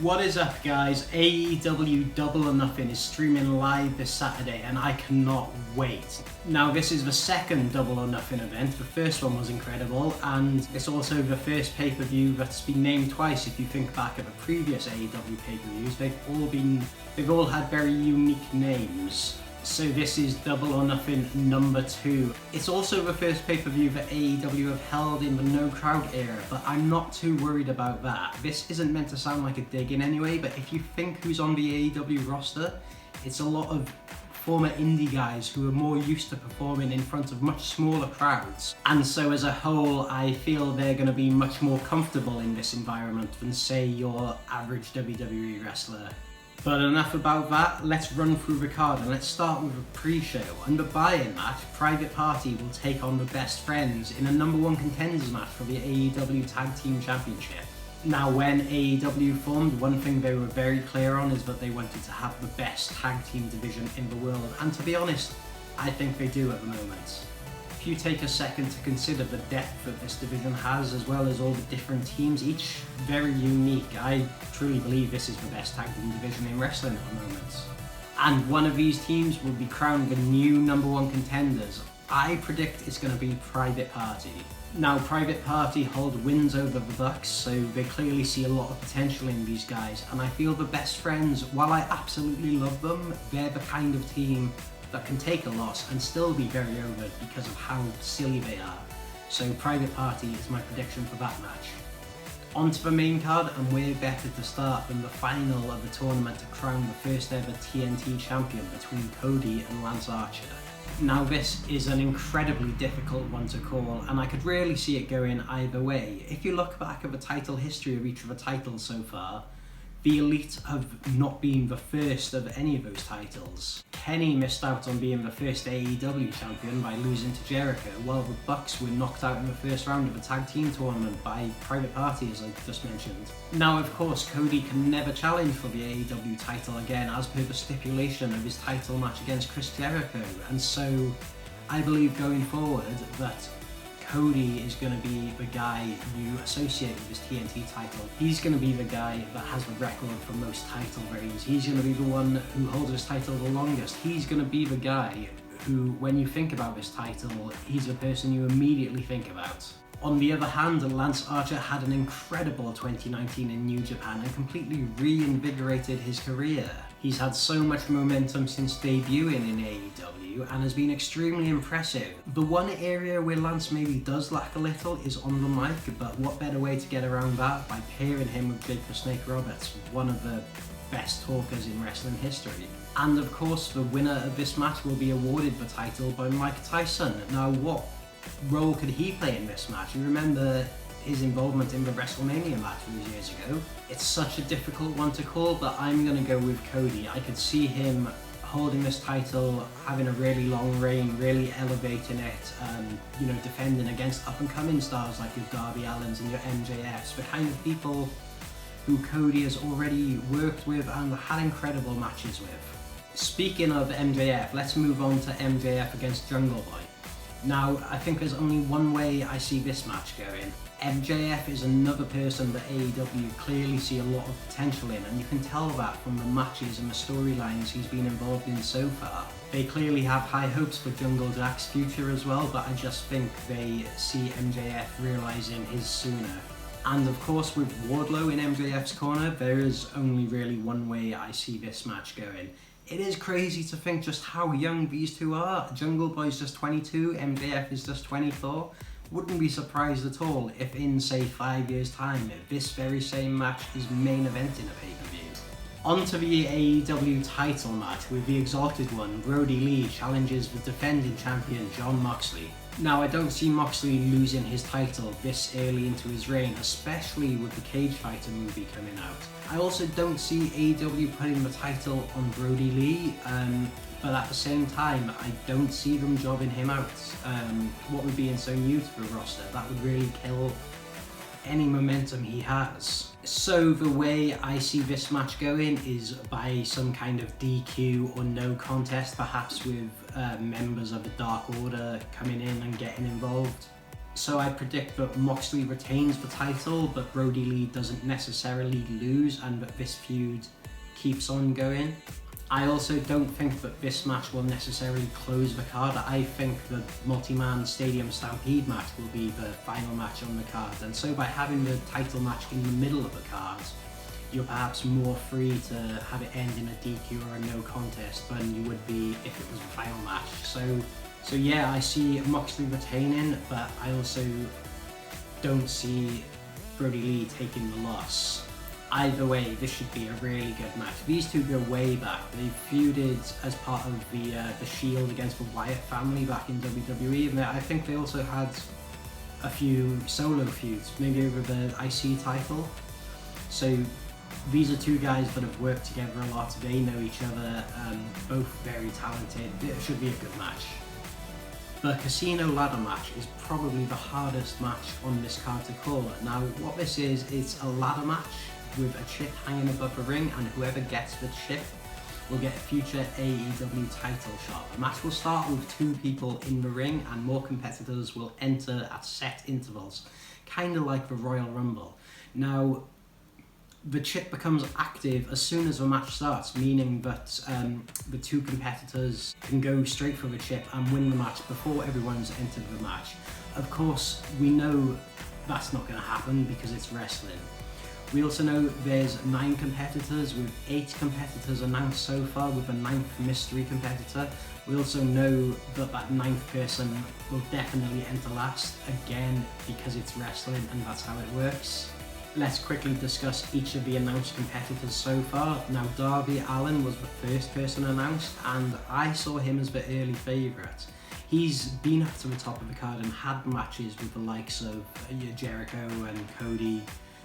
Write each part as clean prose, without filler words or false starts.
What is up, guys? AEW Double or Nothing is streaming live this Saturday and I cannot wait. Now, this is the second Double or Nothing event. The first one was incredible, and it's also the first pay-per-view that's been named twice. If you think back at the previous AEW pay-per-views, they've all had very unique names. So this is Double or Nothing number 2. It's also the first pay-per-view that AEW have held in the no crowd era, but I'm not too worried about that. This isn't meant to sound like a dig in any way, but if you think who's on the AEW roster, it's a lot of former indie guys who are more used to performing in front of much smaller crowds. And so as a whole, I feel they're going to be much more comfortable in this environment than, say, your average WWE wrestler. But enough about that, let's run through the card and let's start with a pre-show. On the buy-in match, Private Party will take on the Best Friends in a number 1 contenders match for the AEW Tag Team Championship. Now, when AEW formed, one thing they were very clear on is that they wanted to have the best tag team division in the world, and to be honest, I think they do at the moment. If you take a second to consider the depth that this division has, as well as all the different teams, each very unique, I truly believe this is the best tag team division in wrestling at the moment. And one of these teams will be crowned the new number 1 contenders. I predict it's going to be Private Party. Now, Private Party hold wins over the Bucks, so they clearly see a lot of potential in these guys, and I feel the Best Friends, while I absolutely love them, they're the kind of team that can take a loss and still be very over because of how silly they are. So Private Party is my prediction for that match. On to the main card, and where better to start than the final of the tournament to crown the first ever TNT champion between Cody and Lance Archer. Now, this is an incredibly difficult one to call, and I could really see it going either way. If you look back at the title history of each of the titles so far, the Elite have not been the first of any of those titles. Kenny missed out on being the first AEW champion by losing to Jericho, while the Bucks were knocked out in the first round of the tag team tournament by Private Party, as I just mentioned. Now, of course, Cody can never challenge for the AEW title again, as per the stipulation of his title match against Chris Jericho, and so I believe going forward that Cody is going to be the guy you associate with his TNT title. He's going to be the guy that has the record for most title reigns. He's going to be the one who holds his title the longest. He's going to be the guy who, when you think about this title, he's the person you immediately think about. On the other hand, Lance Archer had an incredible 2019 in New Japan and completely reinvigorated his career. He's had so much momentum since debuting in AEW and has been extremely impressive. The one area where Lance maybe does lack a little is on the mic, but what better way to get around that by pairing him with Jake the Snake Roberts, one of the best talkers in wrestling history. And of course, the winner of this match will be awarded the title by Mike Tyson. Now, what role could he play in this match? You remember his involvement in the WrestleMania match a few years ago. It's such a difficult one to call, but I'm going to go with Cody. I could see him holding this title, having a really long reign, really elevating it, defending against up-and-coming stars like your Darby Allins and your MJFs, the kind of people who Cody has already worked with and had incredible matches with. Speaking of MJF, let's move on to MJF against Jungle Boy. Now, I think there's only one way I see this match going. MJF is another person that AEW clearly see a lot of potential in, and you can tell that from the matches and the storylines he's been involved in so far. They clearly have high hopes for Jungle Jack's future as well, but I just think they see MJF realising his sooner. And of course, with Wardlow in MJF's corner, there is only really one way I see this match going. It is crazy to think just how young these two are. Jungle Boy's just 22, MJF is just 24. Wouldn't be surprised at all if in, say, 5 years' time, this very same match is main event in a pay-per-view. On to the AEW title match with the Exalted One, Brody Lee, challenges the defending champion Jon Moxley. Now, I don't see Moxley losing his title this early into his reign, especially with the Cage Fighter movie coming out. I also don't see AEW putting the title on Brody Lee, but at the same time, I don't see them jobbing him out. What would being so new to the roster, that would really kill any momentum he has. So the way I see this match going is by some kind of DQ or no contest, perhaps with members of the Dark Order coming in and getting involved. So I predict that Moxley retains the title, but Brody Lee doesn't necessarily lose, and that this feud keeps on going. I also don't think that this match will necessarily close the card. I think the multi-man Stadium Stampede match will be the final match on the card, and so by having the title match in the middle of the card, you're perhaps more free to have it end in a DQ or a no contest than you would be if it was the final match. So yeah, I see Moxley retaining, but I also don't see Brody Lee taking the loss. Either way, this should be a really good match. These two go way back. They feuded as part of the Shield against the Wyatt family back in WWE, and I think they also had a few solo feuds, maybe over the IC title. So these are two guys that have worked together a lot. They know each other, both very talented. It should be a good match. The Casino Ladder match is probably the hardest match on this card to call. Now, what this is, it's a ladder match with a chip hanging above the ring, and whoever gets the chip will get a future AEW title shot. The match will start with 2 people in the ring, and more competitors will enter at set intervals, kind of like the Royal Rumble. Now, the chip becomes active as soon as the match starts, meaning that the 2 competitors can go straight for the chip and win the match before everyone's entered the match. Of course, we know that's not going to happen because it's wrestling. We also know there's 9 competitors, with 8 competitors announced so far, with a 9th mystery competitor. We also know that that 9th person will definitely enter last, again because it's wrestling and that's how it works. Let's quickly discuss each of the announced competitors so far. Now, Darby Allin was the first person announced, and I saw him as the early favourite. He's been up to the top of the card and had matches with the likes of Jericho and Cody.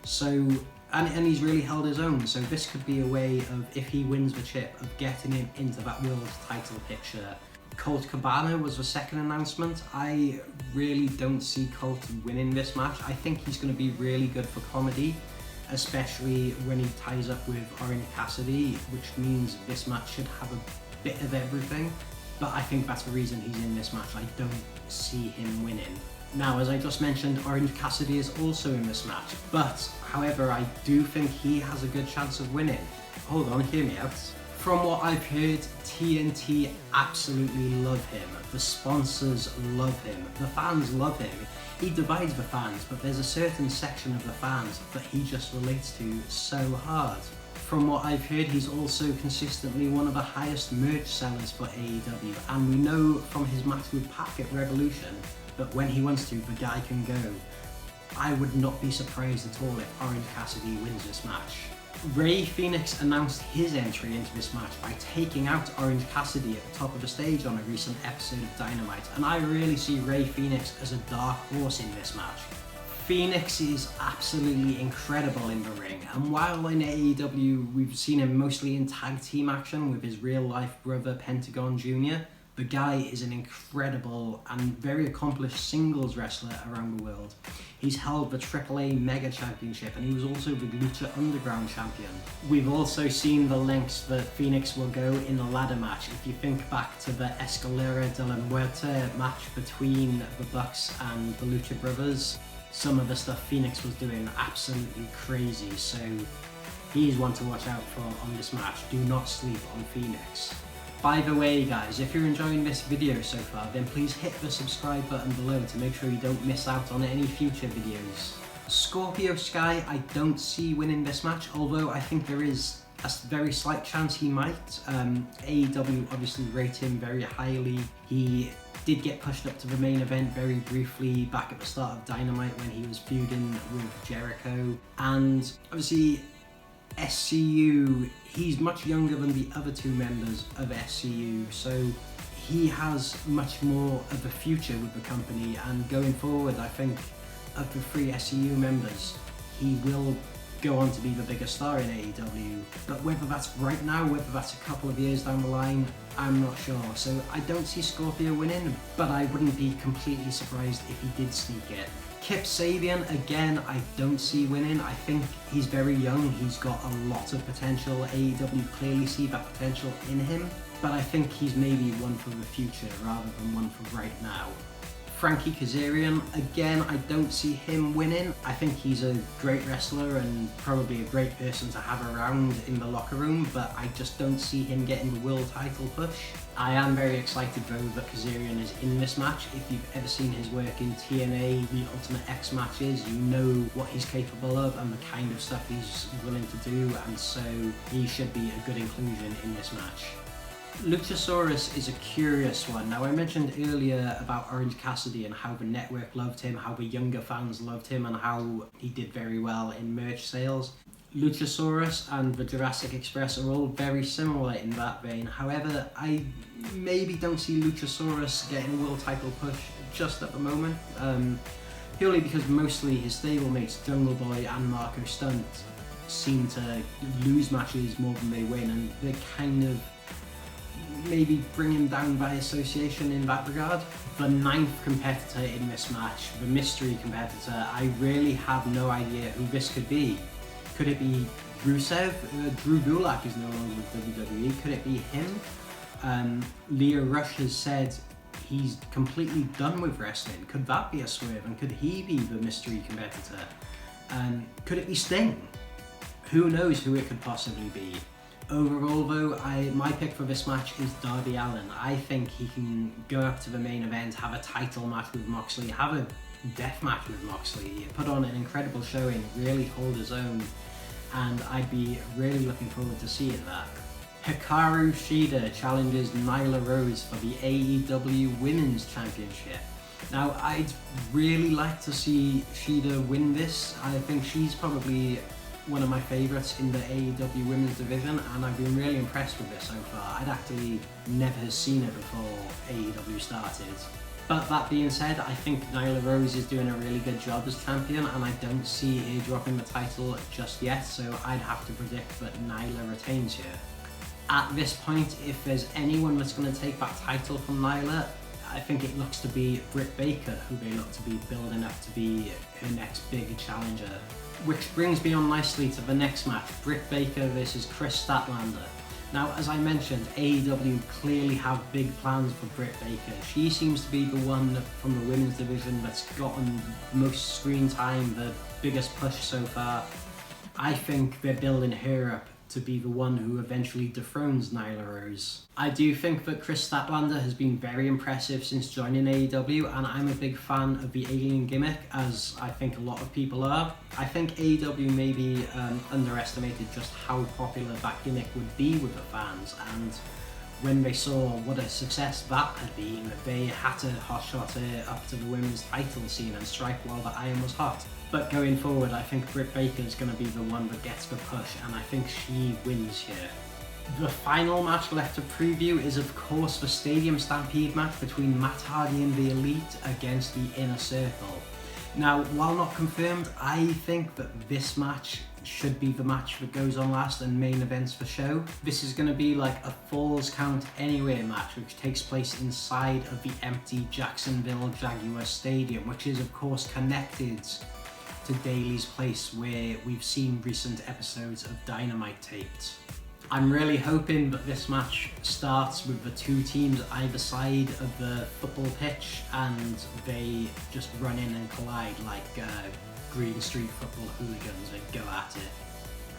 So, and he's really held his own, so this could be a way of, if he wins the chip, of getting him into that world title picture. Colt Cabana was the second announcement. I really don't see Colt winning this match. I think he's going to be really good for comedy, especially when he ties up with Orange Cassidy, which means this match should have a bit of everything. But I think that's the reason he's in this match. I don't see him winning. Now, as I just mentioned, Orange Cassidy is also in this match, but however, I do think he has a good chance of winning. Hold on, hear me out. From what I've heard, TNT absolutely love him. The sponsors love him. The fans love him. He divides the fans, but there's a certain section of the fans that he just relates to so hard. From what I've heard, he's also consistently one of the highest merch sellers for AEW, and we know from his match with Pac at Revolution that when he wants to, the guy can go. I would not be surprised at all if Orange Cassidy wins this match. Rey Fenix announced his entry into this match by taking out Orange Cassidy at the top of the stage on a recent episode of Dynamite, and I really see Rey Fenix as a dark horse in this match. Fenix is absolutely incredible in the ring, and while in AEW we've seen him mostly in tag team action with his real life brother Pentagon Jr., the guy is an incredible and very accomplished singles wrestler around the world. He's held the AAA Mega Championship, and he was also the Lucha Underground champion. We've also seen the lengths that Fenix will go in a ladder match. If you think back to the Escalera de la Muerte match between the Bucks and the Lucha Brothers, some of the stuff Fenix was doing absolutely crazy, so he's one to watch out for on this match. Do not sleep on Fenix. By the way guys, if you're enjoying this video so far, then please hit the subscribe button below to make sure you don't miss out on any future videos. Scorpio Sky, I don't see winning this match, although I think there is a very slight chance he might. AEW obviously rate him very highly. He did get pushed up to the main event very briefly back at the start of Dynamite when he was feuding with Jericho, and obviously SCU, he's much younger than the other 2 members of SCU, so he has much more of a future with the company, and going forward I think of the 3 SCU members, he will go on to be the biggest star in AEW, but whether that's right now, whether that's a couple of years down the line, I'm not sure. So I don't see Scorpio winning, but I wouldn't be completely surprised if he did sneak it. Kip Sabian, again, I don't see winning. I think he's very young, he's got a lot of potential. AEW clearly see that potential in him, but I think he's maybe one for the future rather than one for right now. Frankie Kazarian, again, I don't see him winning. I think he's a great wrestler and probably a great person to have around in the locker room, but I just don't see him getting the world title push. I am very excited though that Kazarian is in this match. If you've ever seen his work in TNA, the Ultimate X matches, you know what he's capable of and the kind of stuff he's willing to do, and so he should be a good inclusion in this match. Luchasaurus is a curious one. Now, I mentioned earlier about Orange Cassidy and how the network loved him, how the younger fans loved him, and how he did very well in merch sales. Luchasaurus and the Jurassic Express are all very similar in that vein. However, I maybe don't see Luchasaurus getting a world title push just at the moment, purely because mostly his stablemates Jungle Boy and Marco Stunt seem to lose matches more than they win, and they kind of maybe bring him down by association in that regard. The ninth competitor in this match, the mystery competitor, I really have no idea who this could be. Could it be Rusev? Drew Gulak is no longer with WWE. Could it be him? Leo Rush has said he's completely done with wrestling. Could that be a swerve? And could he be the mystery competitor? Could it be Sting? Who knows who it could possibly be? Overall though, my pick for this match is Darby Allin. I think he can go up to the main event, have a title match with Moxley, have a death match with Moxley, put on an incredible showing, really hold his own, and I'd be really looking forward to seeing that. Hikaru Shida challenges Nyla Rose for the AEW Women's Championship. Now, I'd really like to see Shida win this. I think she's probably one of my favourites in the AEW Women's Division, and I've been really impressed with this so far. I'd actually never seen it before AEW started. But that being said, I think Nyla Rose is doing a really good job as champion, and I don't see her dropping the title just yet, so I'd have to predict that Nyla retains here. At this point, if there's anyone that's going to take that title from Nyla, I think it looks to be Britt Baker, who they look to be building up to be her next big challenger. Which brings me on nicely to the next match, Britt Baker versus Chris Statlander. Now, as I mentioned, AEW clearly have big plans for Britt Baker. She seems to be the one from the women's division that's gotten the most screen time, the biggest push so far. I think they're building her up to be the one who eventually dethrones Nyla Rose. I do think that Chris Statlander has been very impressive since joining AEW, and I'm a big fan of the alien gimmick, as I think a lot of people are. I think AEW maybe underestimated just how popular that gimmick would be with the fans, and when they saw what a success that had been, they had to hotshot her up to the women's title scene and strike while the iron was hot. But going forward, I think Britt Baker is going to be the one that gets the push, and I think she wins here. The final match left to preview is of course the Stadium Stampede match between Matt Hardy and the Elite against the Inner Circle. Now, while not confirmed, I think that this match should be the match that goes on last and main events the show. This is going to be like a Falls Count Anywhere match, which takes place inside of the empty Jacksonville Jaguar Stadium, which is of course connected to Daly's Place, where we've seen recent episodes of Dynamite taped. I'm really hoping that this match starts with the two teams either side of the football pitch and they just run in and collide like Green Street football hooligans and go at it.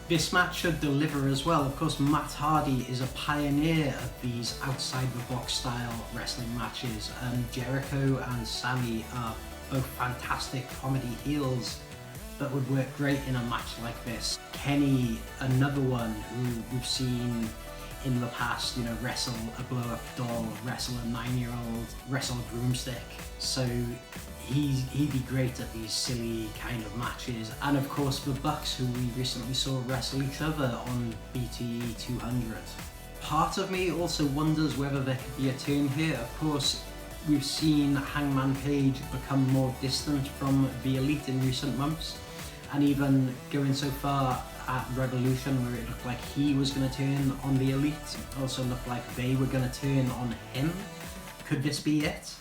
This match should deliver as well. Of course, Matt Hardy is a pioneer of these outside the box style wrestling matches, and Jericho and Sammy are both fantastic comedy heels that would work great in a match like this. Kenny, another one who we've seen in the past, you know, wrestle a blow-up doll, wrestle a 9-year-old, wrestle a broomstick. So he'd be great at these silly kind of matches. And of course the Bucks, who we recently saw wrestle each other on BTE 200. Part of me also wonders whether there could be a turn here. Of course, we've seen Hangman Page become more distant from the Elite in recent months, and even going so far at Revolution where it looked like he was going to turn on the Elite, it also looked like they were going to turn on him. Could this be it?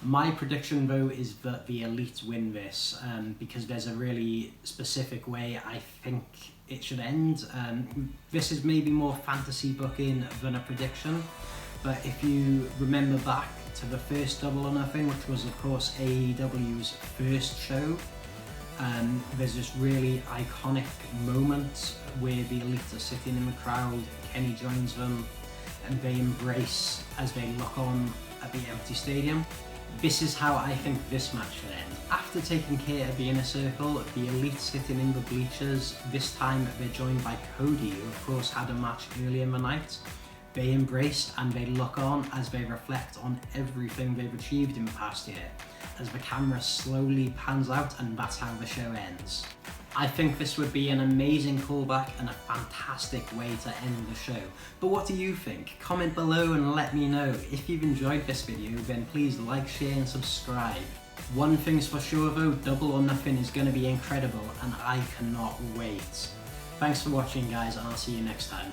My prediction though is that the Elite win this, because there's a really specific way I think it should end. This is maybe more fantasy booking than a prediction, but if you remember back to the first Double or Nothing, which was of course AEW's first show. There's this really iconic moment where the Elite are sitting in the crowd, Kenny joins them, and they embrace as they look on at the empty stadium. This is how I think this match should end. After taking care of the Inner Circle, the Elite sitting in the bleachers, this time they're joined by Cody, who of course had a match earlier in the night. They embrace and they look on as they reflect on everything they've achieved in the past year, as the camera slowly pans out, and that's how the show ends. I think this would be an amazing callback and a fantastic way to end the show. But what do you think? Comment below and let me know. If you've enjoyed this video, then please like, share and subscribe. One thing's for sure though, Double or Nothing is going to be incredible and I cannot wait. Thanks for watching guys, and I'll see you next time.